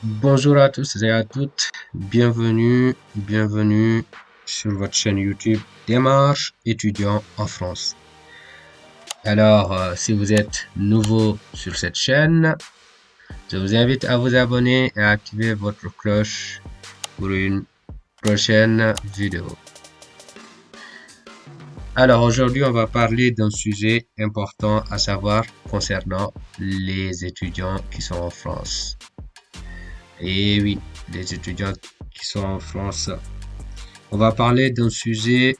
Bonjour à tous et à toutes, bienvenue sur votre chaîne YouTube Démarche étudiant en France. Alors, si vous êtes nouveau sur cette chaîne, je vous invite à vous abonner et à activer votre cloche pour une prochaine vidéo. Alors, aujourd'hui, on va parler d'un sujet important à savoir concernant les étudiants qui sont en France. Et oui, les étudiants qui sont en France. On va parler d'un sujet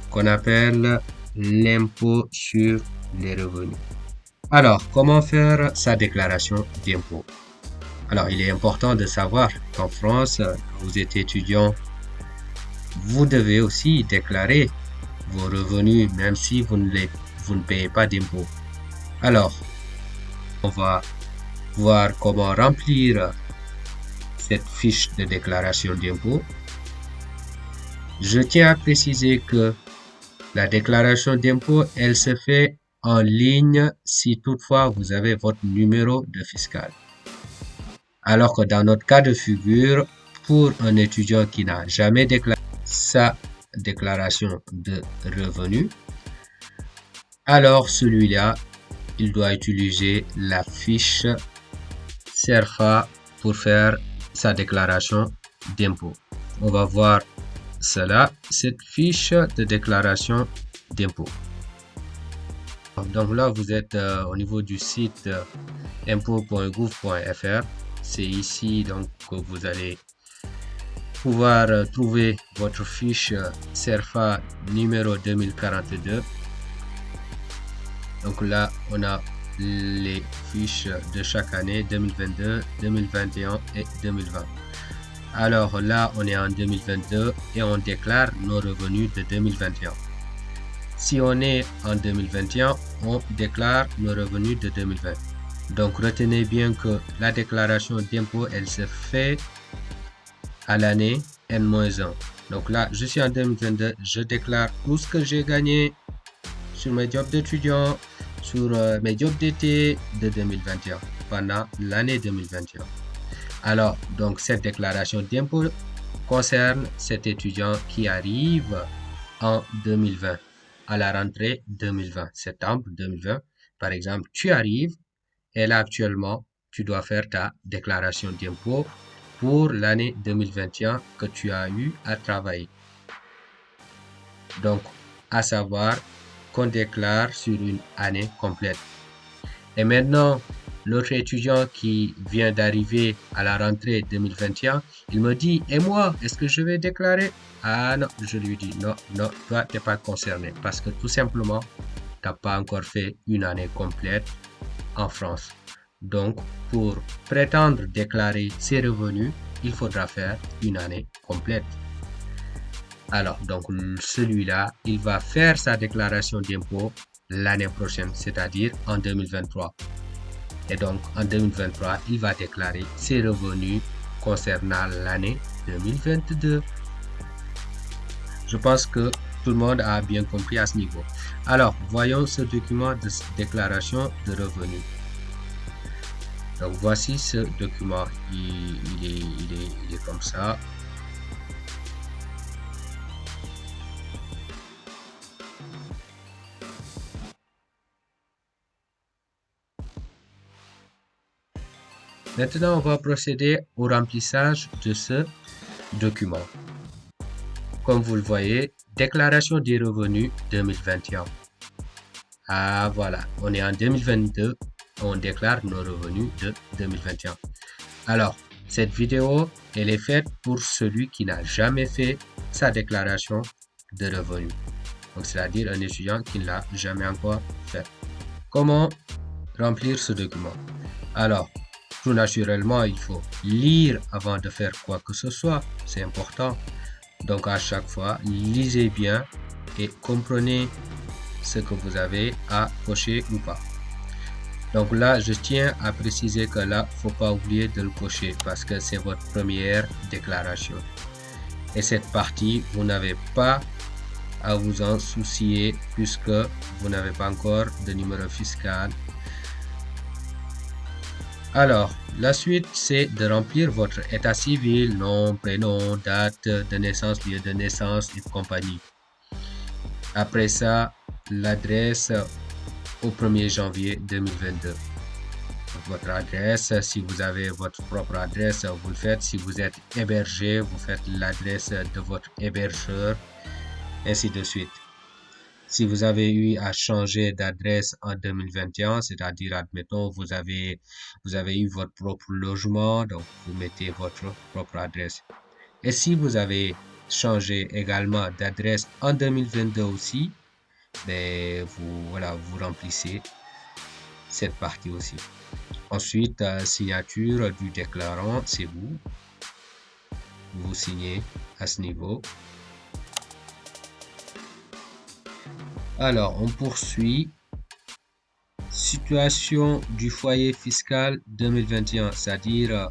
qu'on appelle l'impôt sur les revenus. Alors, comment faire sa déclaration d'impôt? Alors, il est important de savoir qu'en France, quand vous êtes étudiant, vous devez aussi déclarer vos revenus, même si vous ne payez pas d'impôt. Alors, on va voir comment remplir cette fiche de déclaration d'impôt. Je tiens à préciser que la déclaration d'impôt, elle se fait en ligne si toutefois vous avez votre numéro de fiscal. Alors que dans notre cas de figure, pour un étudiant qui n'a jamais déclaré sa déclaration de revenus, alors celui-là, il doit utiliser la fiche CERFA pour faire sa déclaration d'impôt. On va voir cela, cette fiche de déclaration d'impôt. Donc là, vous êtes au niveau du site impôt.gouv.fr. C'est ici donc que vous allez pouvoir trouver votre fiche CERFA numéro 2042. Donc là, on a les fiches de chaque année 2022, 2021 et 2020. Alors là, on est en 2022 et on déclare nos revenus de 2021. Si on est en 2021, on déclare nos revenus de 2020. Donc retenez bien que la déclaration d'impôt, elle se fait à l'année N-1. Donc là, je suis en 2022, je déclare tout ce que j'ai gagné sur mes jobs d'étudiant, sur mes jobs d'été de 2021, pendant l'année 2021. Alors, donc cette déclaration d'impôt concerne cet étudiant qui arrive en 2020, à la rentrée 2020, septembre 2020. Par exemple, tu arrives et là actuellement, tu dois faire ta déclaration d'impôt pour l'année 2021 que tu as eu à travailler. Donc, à savoir qu'on déclare sur une année complète. Et maintenant, l'autre étudiant qui vient d'arriver à la rentrée 2021, il me dit, et moi, est-ce que je vais déclarer? Ah non, je lui dis, non, toi, tu n'es pas concerné parce que tout simplement, tu n'as pas encore fait une année complète en France. Donc, pour prétendre déclarer ses revenus, il faudra faire une année complète. Alors, donc, celui-là, il va faire sa déclaration d'impôt l'année prochaine, c'est-à-dire en 2023. Et donc, en 2023, il va déclarer ses revenus concernant l'année 2022. Je pense que tout le monde a bien compris à ce niveau. Alors, voyons ce document de déclaration de revenus. Donc, voici ce document. Il est comme ça. Maintenant, on va procéder au remplissage de ce document. Comme vous le voyez, déclaration des revenus 2021. Ah voilà, on est en 2022, on déclare nos revenus de 2021. Alors, cette vidéo, elle est faite pour celui qui n'a jamais fait sa déclaration de revenus. Donc, c'est-à-dire un étudiant qui ne l'a jamais encore fait. Comment remplir ce document? Alors, tout naturellement, il faut lire avant de faire quoi que ce soit. C'est important. Donc, à chaque fois, lisez bien et comprenez ce que vous avez à cocher ou pas. Donc là, je tiens à préciser que là, faut pas oublier de le cocher parce que c'est votre première déclaration. Et cette partie, vous n'avez pas à vous en soucier puisque vous n'avez pas encore de numéro fiscal Alors, la suite, c'est de remplir votre état civil, nom, prénom, date de naissance, lieu de naissance et compagnie. Après ça, l'adresse au 1er janvier 2022. Votre adresse, si vous avez votre propre adresse, vous le faites. Si vous êtes hébergé, vous faites l'adresse de votre hébergeur, ainsi de suite. Si vous avez eu à changer d'adresse en 2021, c'est-à-dire, admettons, vous avez eu votre propre logement, donc vous mettez votre propre adresse. Et si vous avez changé également d'adresse en 2022 aussi, ben, voilà, vous remplissez cette partie aussi. Ensuite, signature du déclarant, c'est vous. Vous signez à ce niveau. Alors, on poursuit. Situation du foyer fiscal 2021, c'est-à-dire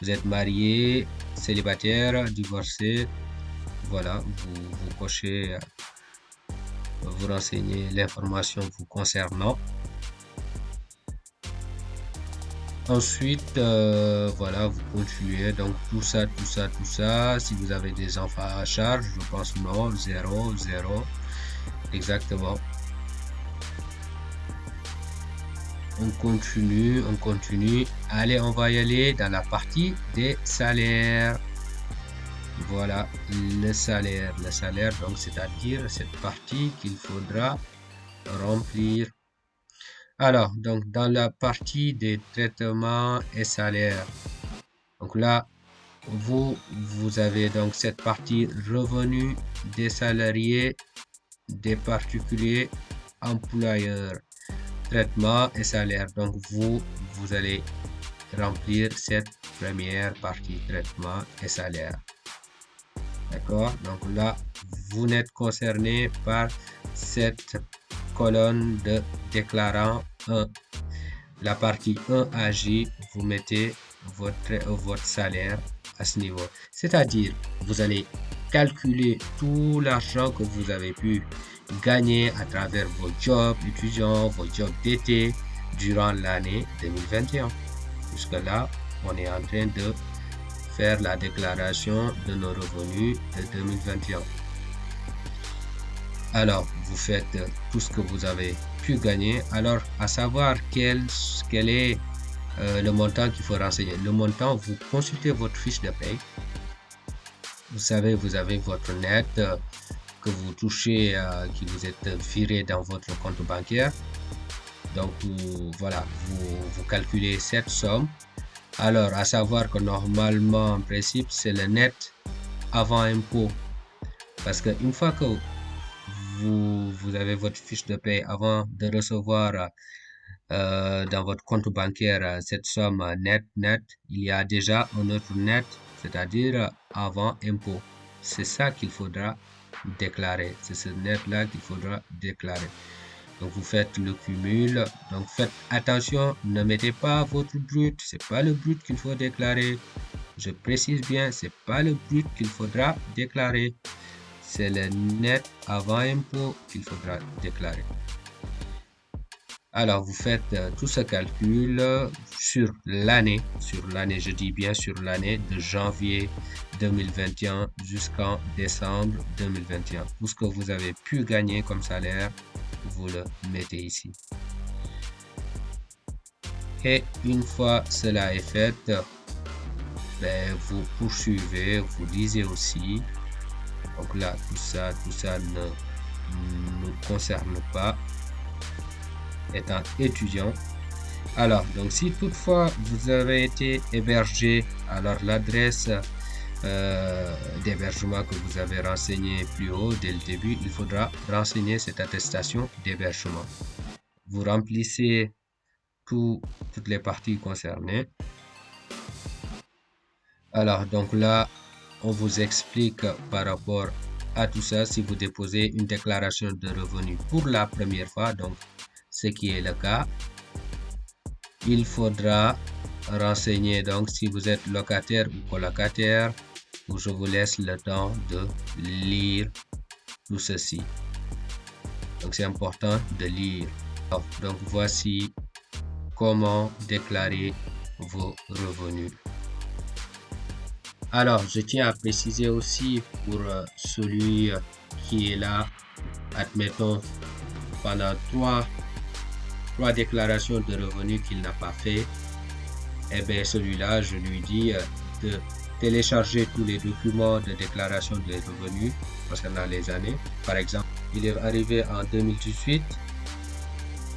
vous êtes marié, célibataire, divorcé. Voilà, vous cochez, vous renseignez l'information vous concernant. Ensuite, voilà, vous continuez. Donc, tout ça. Si vous avez des enfants à charge, je pense non, 0. Exactement. On continue. Allez, on va y aller dans la partie des salaires. Voilà, le salaire. Le salaire, donc, c'est-à-dire cette partie qu'il faudra remplir. Alors, donc, dans la partie des traitements et salaires, donc là, vous avez donc cette partie revenus des salariés, des particuliers, employeurs, traitement et salaire. Donc, vous allez remplir cette première partie, traitement et salaire. D'accord? Donc là, vous n'êtes concerné par cette colonne de déclarant 1. La partie 1AJ, vous mettez votre salaire à ce niveau. C'est-à-dire, vous allez calculer tout l'argent que vous avez pu gagner à travers vos jobs étudiants, vos jobs d'été durant l'année 2021. Jusque-là, on est en train de faire la déclaration de nos revenus de 2021. Alors, vous faites tout ce que vous avez pu gagner. Alors, à savoir quel est le montant qu'il faut renseigner. Le montant, vous consultez votre fiche de paye. Vous savez, vous avez votre net que vous touchez, qui vous est viré dans votre compte bancaire. Donc, voilà, vous calculez cette somme. Alors, à savoir que normalement, en principe, c'est le net avant impôt. Parce qu'une fois que vous avez votre fiche de paie avant de recevoir dans votre compte bancaire cette somme net, il y a déjà un autre net, c'est-à-dire avant impôt. C'est ça qu'il faudra déclarer. C'est ce net-là qu'il faudra déclarer. Donc vous faites le cumul. Donc faites attention, ne mettez pas votre brut. C'est pas le brut qu'il faut déclarer. Je précise bien, c'est pas le brut qu'il faudra déclarer. C'est le net avant impôt qu'il faudra déclarer. Alors, vous faites tout ce calcul sur l'année, je dis bien sur l'année de janvier 2021 jusqu'en décembre 2021. Tout ce que vous avez pu gagner comme salaire, vous le mettez ici. Et une fois cela est fait, vous poursuivez, vous lisez aussi. Donc là, tout ça ne nous concerne pas étant étudiant. Alors, donc si toutefois vous avez été hébergé, alors l'adresse d'hébergement que vous avez renseigné plus haut dès le début, il faudra renseigner cette attestation d'hébergement. Vous remplissez toutes les parties concernées. Alors, donc là, on vous explique par rapport à tout ça, si vous déposez une déclaration de revenus pour la première fois, donc ce qui est le cas, il faudra renseigner donc si vous êtes locataire ou colocataire. Je vous laisse le temps de lire tout ceci. Donc c'est important de lire. Donc voici comment déclarer vos revenus. Alors, je tiens à préciser aussi pour celui qui est là, admettons, pendant trois déclarations de revenus qu'il n'a pas fait, eh bien, celui-là, je lui dis de télécharger tous les documents de déclaration de revenus concernant les années. Par exemple, il est arrivé en 2018.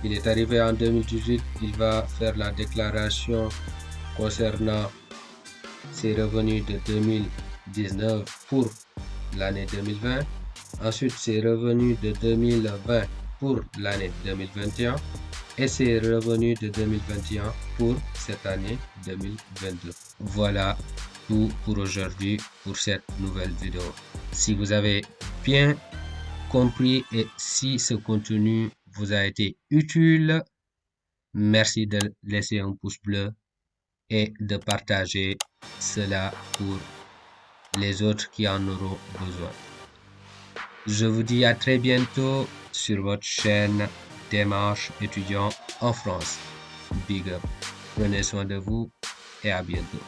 Il va faire la déclaration concernant ses revenus de 2019 pour l'année 2020. Ensuite, ses revenus de 2020 pour l'année 2021 et ses revenus de 2021 pour cette année 2022. Voilà tout pour aujourd'hui pour cette nouvelle vidéo. Si vous avez bien compris et si ce contenu vous a été utile, merci de laisser un pouce bleu et de partager cela pour les autres qui en auront besoin. Je vous dis à très bientôt sur votre chaîne Démarche étudiant en France. Big up. Prenez soin de vous et à bientôt.